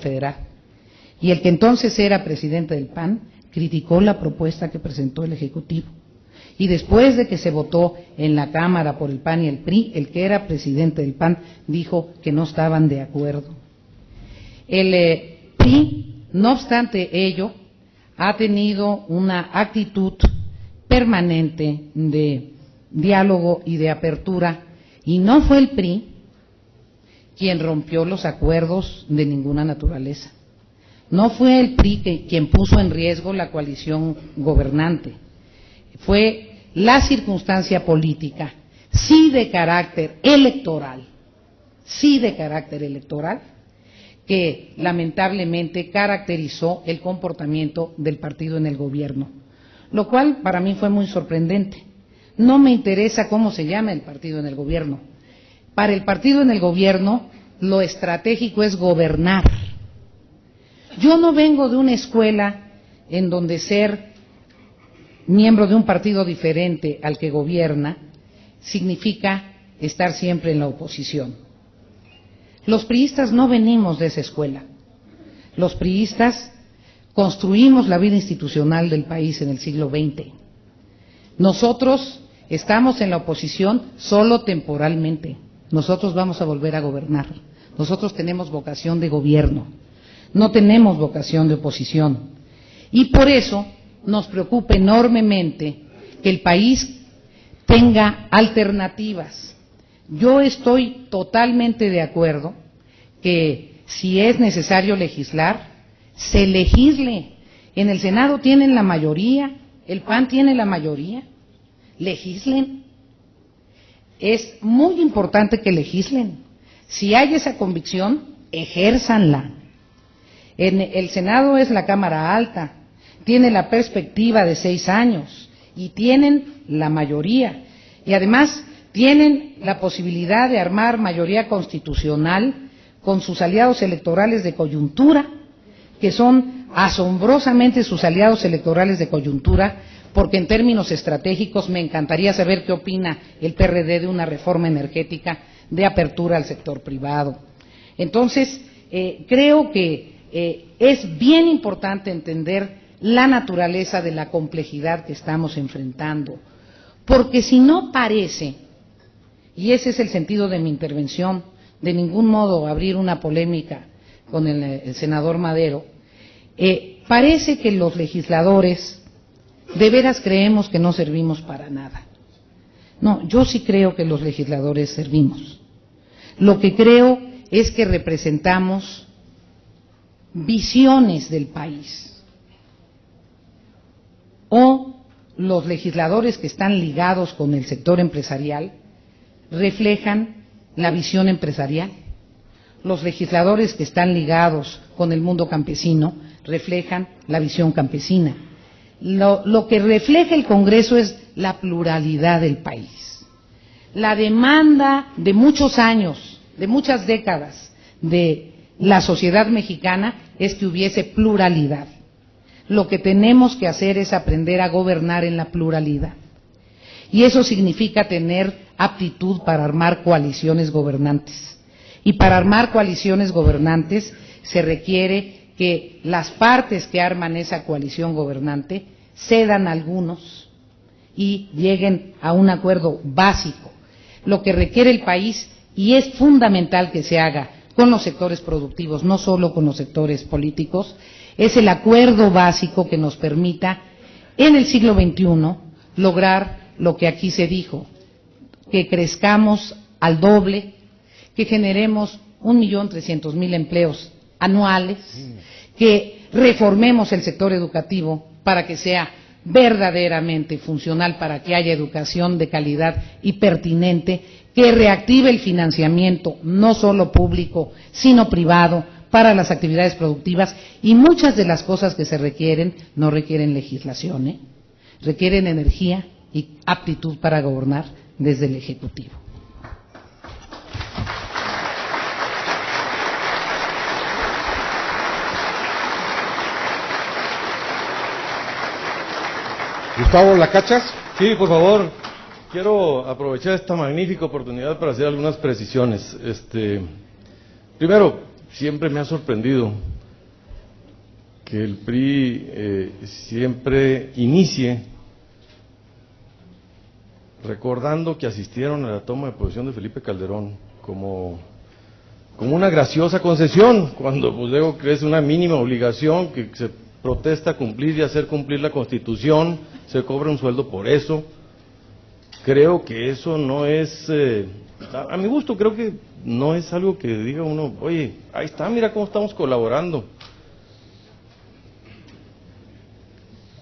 federal. Y el que entonces era presidente del PAN criticó la propuesta que presentó el Ejecutivo. Y después de que se votó en la Cámara por el PAN y el PRI, el que era presidente del PAN dijo que no estaban de acuerdo. El PRI, no obstante ello, ha tenido una actitud permanente de diálogo y de apertura, y no fue el PRI quien rompió los acuerdos de ninguna naturaleza. No fue el PRI quien puso en riesgo la coalición gobernante. Fue la circunstancia política, sí de carácter electoral, que lamentablemente caracterizó el comportamiento del partido en el gobierno, lo cual para mí fue muy sorprendente. No me interesa cómo se llama el partido en el gobierno. Para el partido en el gobierno, lo estratégico es gobernar. Yo no vengo de una escuela en donde ser miembro de un partido diferente al que gobierna significa estar siempre en la oposición. Los priistas no venimos de esa escuela. Los priistas construimos la vida institucional del país en el siglo XX. Nosotros estamos en la oposición solo temporalmente. Nosotros vamos a volver a gobernar. Nosotros tenemos vocación de gobierno, no tenemos vocación de oposición. Y por eso nos preocupa enormemente que el país tenga alternativas. Yo estoy totalmente de acuerdo que si es necesario legislar, se legisle. En el Senado tienen la mayoría, el PAN tiene la mayoría, legislen. Es muy importante que legislen. Si hay esa convicción, ejérzanla. El Senado es la Cámara Alta, tiene la perspectiva de 6 años y tienen la mayoría. Y además tienen la posibilidad de armar mayoría constitucional con sus aliados electorales de coyuntura, que son asombrosamente sus aliados electorales de coyuntura, porque en términos estratégicos me encantaría saber qué opina el PRD de una reforma energética de apertura al sector privado. Entonces, creo que es bien importante entender la naturaleza de la complejidad que estamos enfrentando, porque si no parece, y ese es el sentido de mi intervención, de ningún modo abrir una polémica con el senador Madero, parece que los legisladores de veras creemos que no servimos para nada. No, yo sí creo que los legisladores servimos. Lo que creo es que representamos visiones del país. O los legisladores que están ligados con el sector empresarial reflejan la visión empresarial. Los legisladores que están ligados con el mundo campesino reflejan la visión campesina. Lo que refleja el Congreso es la pluralidad del país. La demanda de muchos años, de muchas décadas de la sociedad mexicana es que hubiese pluralidad. Lo que tenemos que hacer es aprender a gobernar en la pluralidad. Y eso significa tener aptitud para armar coaliciones gobernantes. Y para armar coaliciones gobernantes se requiere que las partes que arman esa coalición gobernante cedan algunos y lleguen a un acuerdo básico. Lo que requiere el país, y es fundamental que se haga con los sectores productivos, no solo con los sectores políticos, es el acuerdo básico que nos permita en el siglo XXI lograr lo que aquí se dijo, que crezcamos al doble, que generemos 1.300.000 empleos anuales, que reformemos el sector educativo para que sea verdaderamente funcional, para que haya educación de calidad y pertinente, que reactive el financiamiento, no solo público, sino privado, para las actividades productivas, y muchas de las cosas que se requieren no requieren legislación, requieren energía y aptitud para gobernar desde el Ejecutivo. Gustavo Lacachas. Sí, por favor, quiero aprovechar esta magnífica oportunidad para hacer algunas precisiones. Primero, siempre me ha sorprendido que el PRI siempre inicie recordando que asistieron a la toma de posesión de Felipe Calderón como una graciosa concesión, cuando pues digo que es una mínima obligación que se protesta cumplir y hacer cumplir la Constitución, se cobra un sueldo por eso. Creo que eso no es, a mi gusto creo que no es algo que diga uno, oye, ahí está, mira cómo estamos colaborando.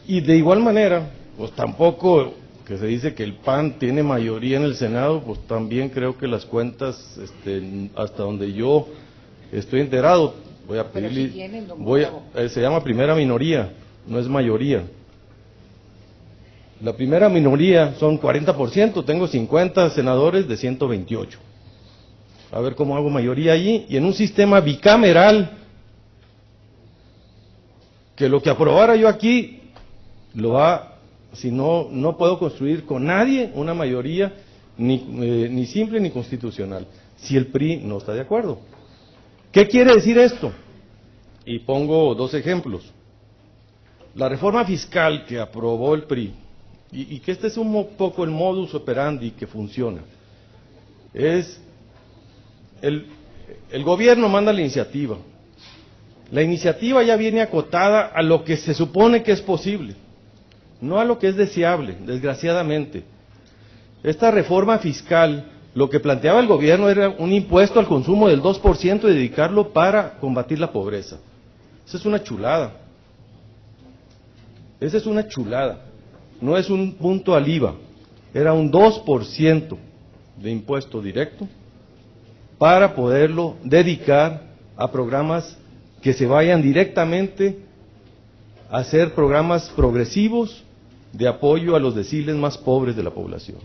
Y de igual manera, pues tampoco que se dice que el PAN tiene mayoría en el Senado, pues también creo que las cuentas, hasta donde yo estoy enterado, voy a pedirle, si tienen, se llama primera minoría, no es mayoría. La primera minoría son 40%, tengo 50 senadores de 128. A ver cómo hago mayoría allí, y en un sistema bicameral, que lo que aprobara yo aquí, si no puedo construir con nadie una mayoría, ni simple ni constitucional, si el PRI no está de acuerdo. ¿Qué quiere decir esto? Y pongo dos ejemplos. La reforma fiscal que aprobó el PRI, y que este es un poco el modus operandi que funciona, es el gobierno manda la iniciativa. La iniciativa ya viene acotada a lo que se supone que es posible, no a lo que es deseable, desgraciadamente. Esta reforma fiscal, lo que planteaba el gobierno era un impuesto al consumo del 2% y dedicarlo para combatir la pobreza. Esa es una chulada. Esa es una chulada. No es un punto al IVA, era un 2% de impuesto directo para poderlo dedicar a programas que se vayan directamente a hacer programas progresivos de apoyo a los deciles más pobres de la población.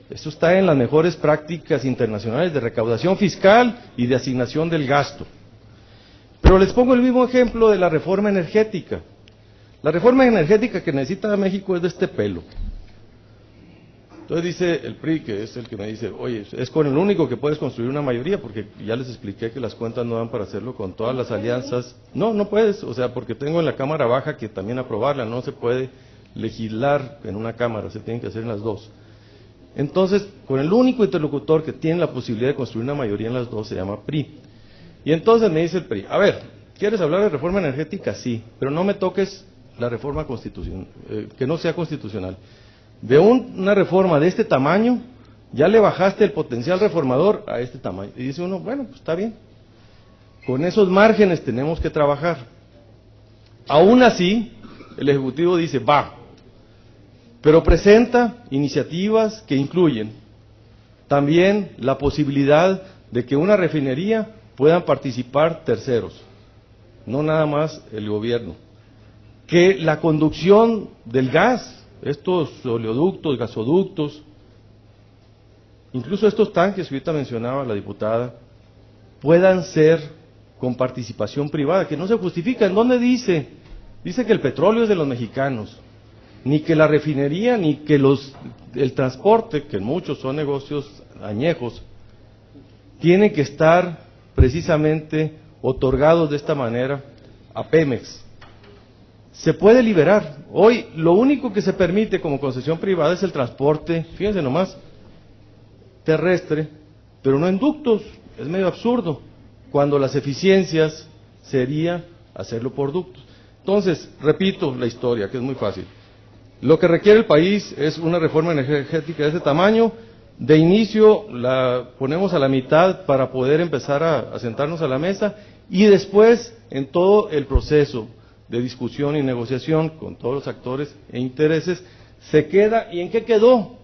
Esto está en las mejores prácticas internacionales de recaudación fiscal y de asignación del gasto. Pero les pongo el mismo ejemplo de la reforma energética. La reforma energética que necesita México es de este pelo. Entonces dice el PRI, que es el que me dice, oye, es con el único que puedes construir una mayoría, porque ya les expliqué que las cuentas no dan para hacerlo con todas las alianzas. No puedes, o sea, porque tengo en la Cámara Baja que también aprobarla, no se puede legislar en una Cámara, se tienen que hacer en las dos. Entonces, con el único interlocutor que tiene la posibilidad de construir una mayoría en las dos se llama PRI. Y entonces me dice el PRI, a ver, ¿quieres hablar de reforma energética? Sí, pero no me toques la reforma constitucional, que no sea constitucional. De una reforma de este tamaño, ya le bajaste el potencial reformador a este tamaño. Y dice uno, bueno, pues está bien. Con esos márgenes tenemos que trabajar. Aún así, el Ejecutivo dice, va, pero presenta iniciativas que incluyen también la posibilidad de que una refinería puedan participar terceros, no nada más el gobierno. Que la conducción del gas, estos oleoductos, gasoductos, incluso estos tanques que ahorita mencionaba la diputada, puedan ser con participación privada, que no se justifica. ¿En dónde dice? Dice que el petróleo es de los mexicanos, ni que la refinería, ni que el transporte, que en muchos son negocios añejos, tienen que estar precisamente otorgados de esta manera a Pemex. Se puede liberar. Hoy lo único que se permite como concesión privada es el transporte, fíjense nomás, terrestre, pero no en ductos. Es medio absurdo, cuando las eficiencias sería hacerlo por ductos. Entonces, repito la historia, que es muy fácil. Lo que requiere el país es una reforma energética de ese tamaño. De inicio la ponemos a la mitad para poder empezar a sentarnos a la mesa, y después en todo el proceso de discusión y negociación con todos los actores e intereses, se queda. ¿Y en qué quedó?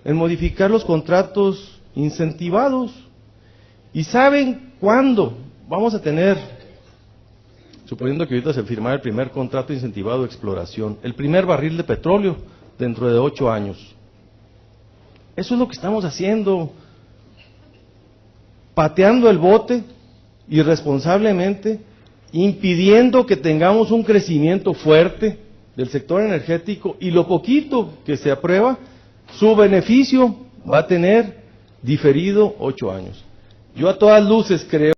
En modificar los contratos incentivados. ¿Y saben cuándo vamos a tener, suponiendo que ahorita se firmara el primer contrato incentivado de exploración, el primer barril de petróleo dentro de 8 años? Eso es lo que estamos haciendo, pateando el bote irresponsablemente, impidiendo que tengamos un crecimiento fuerte del sector energético, y lo poquito que se aprueba, su beneficio va a tener diferido 8 años. Yo a todas luces creo